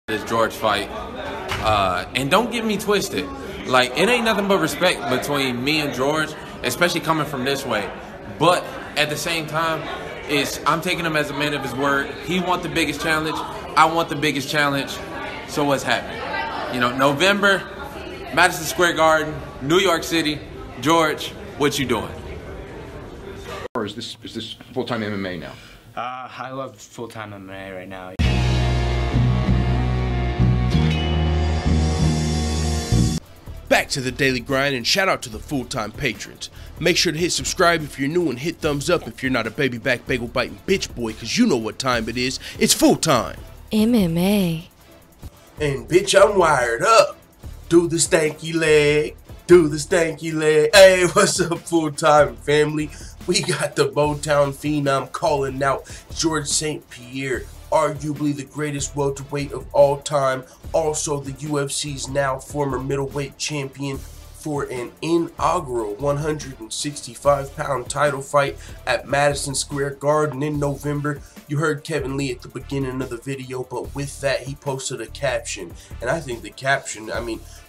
This George fight, and don't get me twisted, like it ain't nothing but respect between me and George, especially coming from this way. But at the same time, I'm taking him as a man of his word. He want the biggest challenge, I want the biggest challenge. So what's happening? You know, November, Madison Square Garden, New York City. George, what you doing? Or is this full-time MMA now? I love full-time MMA right now. Back to the daily grind, and shout out to the full-time patrons. Make sure to hit subscribe if you're new and hit thumbs up if you're not a baby back bagel biting bitch boy, cause you know what time it is. It's full time MMA. And bitch, I'm wired up. Do the stanky leg. Do the stanky leg. Hey, what's up, full-time family? We got the Motown Phenom calling out George St. Pierre, arguably the greatest welterweight of all time, also the UFC's now former middleweight champion, for an inaugural 165-pound title fight at Madison Square Garden in November. You heard Kevin Lee at the beginning of the video, but with that he posted a caption, and I think the caption,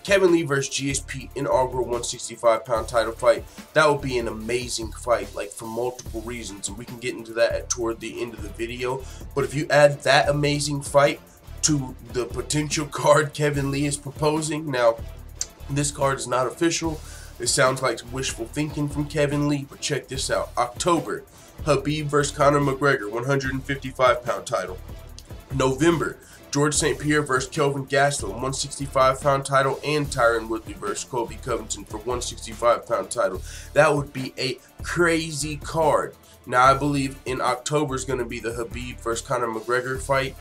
Kevin Lee versus GSP inaugural 165-pound title fight. That would be an amazing fight, like for multiple reasons, and we can get into that toward the end of the video. But if you add that amazing fight to the potential card Kevin Lee is proposing, now this card is not official. It sounds like wishful thinking from Kevin Lee, but check this out. October, Khabib versus Conor McGregor, 155-pound title. November, George St. Pierre versus Kelvin Gastelum, 165-pound title, and Tyron Woodley versus Colby Covington for 165-pound title. That would be a crazy card. Now, I believe in October is going to be the Khabib versus Conor McGregor fight.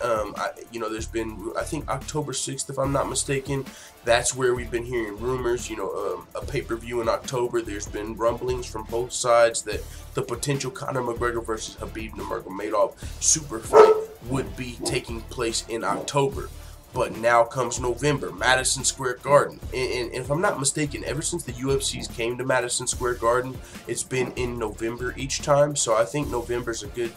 There's been, I think, October 6th, if I'm not mistaken. That's where we've been hearing rumors, a pay-per-view in October. There's been rumblings from both sides that the potential Conor McGregor versus Khabib Nurmagomedov super fight would be taking place in October. But now comes November, Madison Square Garden. And if I'm not mistaken, ever since the UFCs came to Madison Square Garden, it's been in November each time. So I think November's a good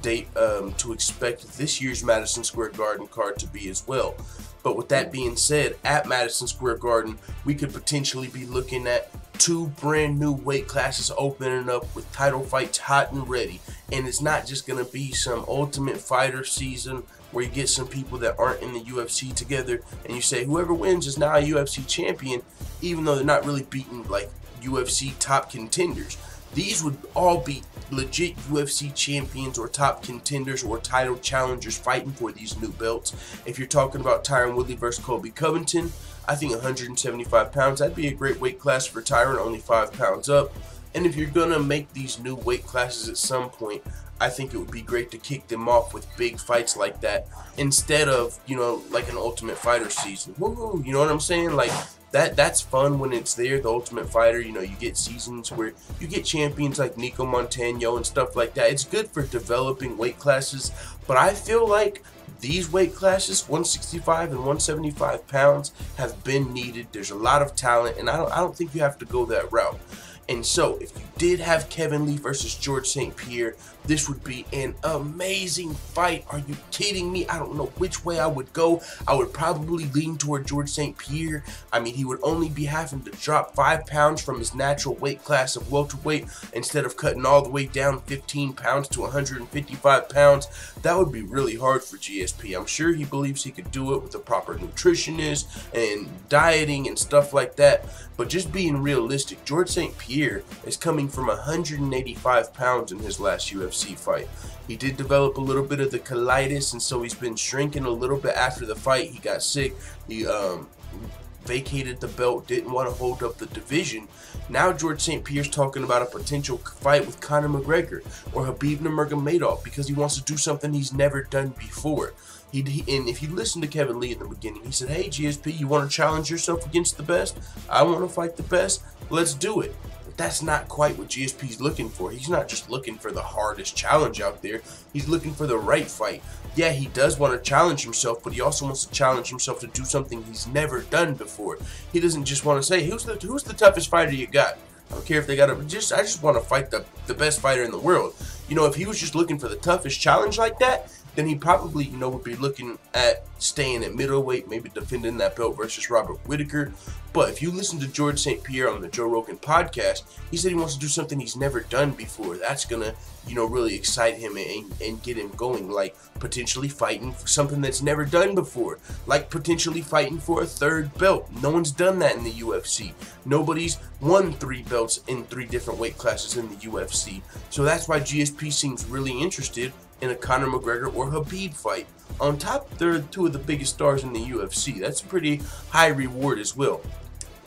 date to expect this year's Madison Square Garden card to be as well. But with that being said, at Madison Square Garden, we could potentially be looking at two brand new weight classes opening up with title fights hot and ready. And it's not just going to be some Ultimate Fighter season where you get some people that aren't in the UFC together and you say whoever wins is now a UFC champion, even though they're not really beating like UFC top contenders. These would all be legit UFC champions or top contenders or title challengers fighting for these new belts. If you're talking about Tyron Woodley versus Colby Covington, I think 175 pounds, that'd be a great weight class for Tyron, only 5 pounds up. And if you're gonna make these new weight classes at some point, I think it would be great to kick them off with big fights like that instead of, like an Ultimate Fighter season. Woo-hoo, you know what I'm saying? Like that's fun when it's there, the Ultimate Fighter. You get seasons where you get champions like Nico Montano and stuff like that. It's good for developing weight classes, but I feel like these weight classes, 165 and 175 pounds, have been needed. There's a lot of talent, and I don't think you have to go that route. And so, if you did have Kevin Lee versus George St. Pierre, this would be an amazing fight. Are you kidding me? I don't know which way I would go. I would probably lean toward George St. Pierre. He would only be having to drop 5 pounds from his natural weight class of welterweight instead of cutting all the way down 15 pounds to 155 pounds. That would be really hard for GSP. I'm sure he believes he could do it with a proper nutritionist and dieting and stuff like that. But just being realistic, George St. Pierre is coming from 185 pounds in his last UFC fight. He did develop a little bit of the colitis, and so he's been shrinking a little bit after the fight. He got sick. He vacated the belt, didn't want to hold up the division. Now George St. Pierre's talking about a potential fight with Conor McGregor or Khabib Nurmagomedov because he wants to do something he's never done before. And if you listen to Kevin Lee in the beginning, he said, hey GSP, you want to challenge yourself against the best? I want to fight the best. Let's do it. But that's not quite what GSP's looking for. He's not just looking for the hardest challenge out there. He's looking for the right fight. Yeah, he does want to challenge himself, but he also wants to challenge himself to do something he's never done before. He doesn't just want to say, who's the toughest fighter you got? I don't care if they got I just want to fight the best fighter in the world. If he was just looking for the toughest challenge like that, then he probably, you know, would be looking at staying at middleweight, maybe defending that belt versus Robert Whittaker. But if you listen to George St. Pierre on the Joe Rogan podcast, he said he wants to do something he's never done before. That's gonna, you know, really excite him and get him going, like potentially fighting for something that's never done before, like potentially fighting for a third belt. No one's done that in the UFC. Nobody's won 3 belts in 3 different weight classes in the UFC. So that's why GSP seems really interested in a Conor McGregor or Khabib fight. On top, they're 2 of the biggest stars in the UFC. That's a pretty high reward as well.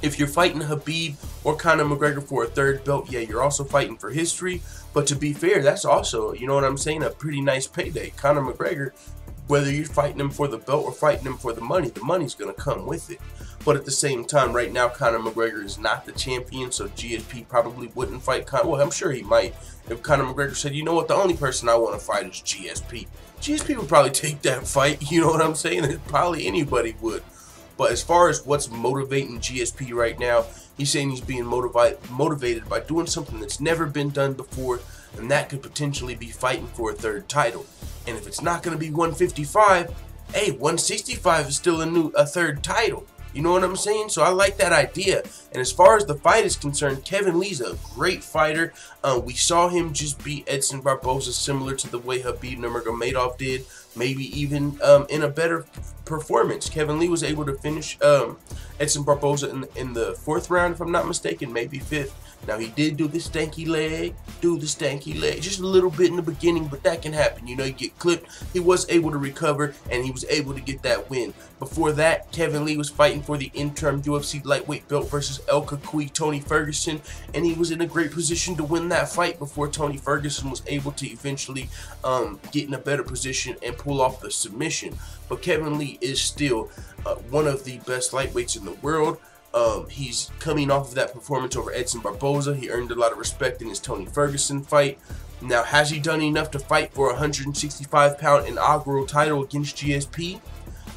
If you're fighting Khabib or Conor McGregor for a third belt, yeah, you're also fighting for history. But to be fair, that's also, you know what I'm saying, a pretty nice payday. Conor McGregor, whether you're fighting him for the belt or fighting him for the money's going to come with it. But at the same time, right now, Conor McGregor is not the champion, so GSP probably wouldn't fight Conor. Well, I'm sure he might. If Conor McGregor said, you know what, the only person I want to fight is GSP. GSP would probably take that fight, you know what I'm saying? Probably anybody would. But as far as what's motivating GSP right now, he's saying he's being motivated by doing something that's never been done before, and that could potentially be fighting for a third title. And if it's not going to be 155, hey, 165 is still a third title. You know what I'm saying? So I like that idea. And as far as the fight is concerned, Kevin Lee's a great fighter. We saw him just beat Edson Barboza, similar to the way Khabib Nurmagomedov did. Maybe even in a better performance. Kevin Lee was able to finish Edson Barboza in the 4th round, if I'm not mistaken, maybe 5th. Now, he did do the stanky leg, just a little bit in the beginning, but that can happen. You know, you get clipped. He was able to recover, and he was able to get that win. Before that, Kevin Lee was fighting for the interim UFC lightweight belt versus El Kakui Tony Ferguson, and he was in a great position to win that fight before Tony Ferguson was able to eventually get in a better position and pull off the submission. But Kevin Lee is still one of the best lightweights in the world. He's coming off of that performance over Edson Barboza. He earned a lot of respect in his Tony Ferguson fight. Now, has he done enough to fight for a 165-pound inaugural title against GSP?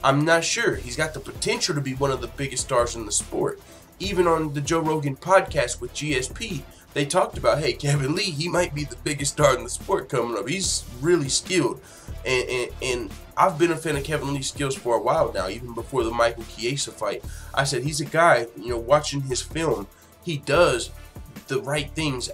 I'm not sure. He's got the potential to be one of the biggest stars in the sport. Even on the Joe Rogan podcast with GSP, they talked about, hey, Kevin Lee, he might be the biggest star in the sport coming up. He's really skilled. And I've been a fan of Kevin Lee's skills for a while now, even before the Michael Chiesa fight. I said, he's a guy, you know, watching his film, he does the right things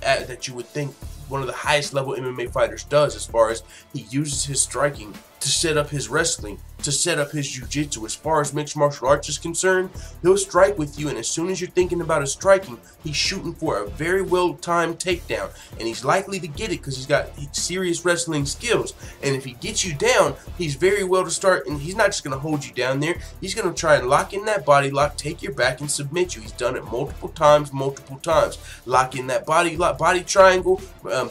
that you would think one of the highest level MMA fighters does, as far as he uses his striking to set up his wrestling, to set up his jiu-jitsu. As far as mixed martial arts is concerned, he'll strike with you, and as soon as you're thinking about his striking, he's shooting for a very well-timed takedown, and he's likely to get it because he's got serious wrestling skills. And if he gets you down, he's very well to start, and he's not just going to hold you down there. He's going to try and lock in that body lock, take your back, and submit you. He's done it multiple times. Lock in that body lock, body triangle,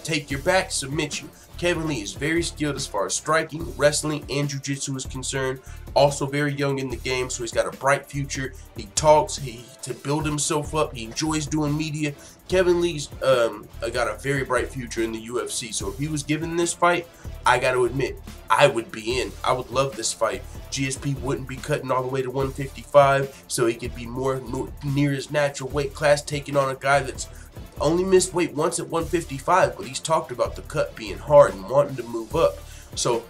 take your back, submit you. Kevin Lee is very skilled as far as striking, wrestling, and jiu-jitsu is concerned. Also very young in the game, so he's got a bright future. He talks to build himself up. He enjoys doing media. Kevin Lee's got a very bright future in the UFC. So if he was given this fight, I got to admit, I would be in. I would love this fight. GSP wouldn't be cutting all the way to 155, so he could be more near his natural weight class, taking on a guy that's only missed weight once at 155, but he's talked about the cut being hard and wanting to move up. So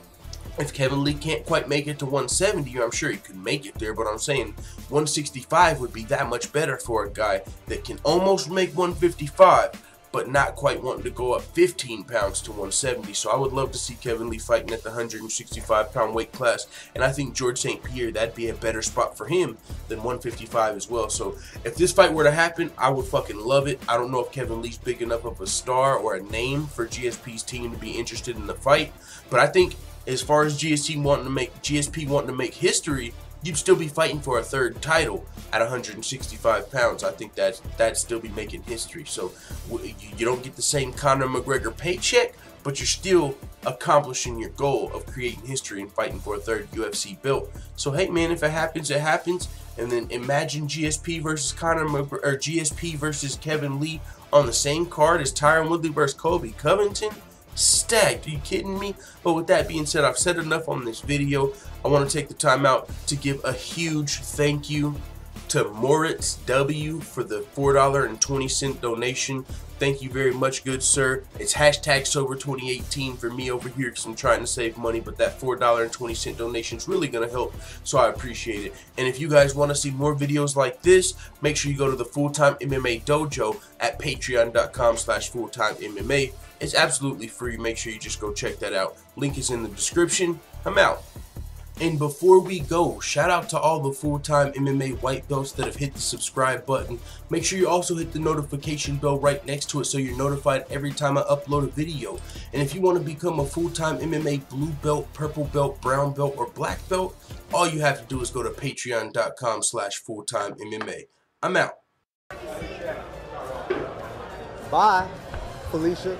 if Kevin Lee can't quite make it to 170, I'm sure he could make it there, but I'm saying 165 would be that much better for a guy that can almost make 155, but not quite wanting to go up 15 pounds to 170. So I would love to see Kevin Lee fighting at the 165-pound weight class, and I think George St. Pierre, that'd be a better spot for him than 155 as well. So if this fight were to happen, I would fucking love it. I don't know if Kevin Lee's big enough of a star or a name for GSP's team to be interested in the fight, but I think as far as GSP wanting to make history, you'd still be fighting for a third title at 165 pounds. I think that'd still be making history. So you don't get the same Conor McGregor paycheck, but you're still accomplishing your goal of creating history and fighting for a third UFC belt. So hey man, if it happens, it happens. And then imagine GSP versus GSP versus Kevin Lee on the same card as Tyron Woodley versus Colby Covington. Stacked. Are you kidding me? But with that being said, I've said enough on this video. I want to take the time out to give a huge thank you to to Moritz W for the $4.20 donation. Thank you very much, good sir. It's hashtag sober 2018 for me over here because I'm trying to save money, but that $4.20 donation is really going to help, so I appreciate it. And if you guys want to see more videos like this, make sure you go to the Full-Time MMA Dojo at patreon.com/fulltimemma. It's absolutely free. Make sure you just go check that out. Link is in the description. I'm out. And before we go, shout out to all the full-time MMA white belts that have hit the subscribe button. Make sure you also hit the notification bell right next to it so you're notified every time I upload a video. And if you want to become a full-time MMA blue belt, purple belt, brown belt, or black belt, all you have to do is go to patreon.com/fulltimemma. I'm out. Bye, Felicia.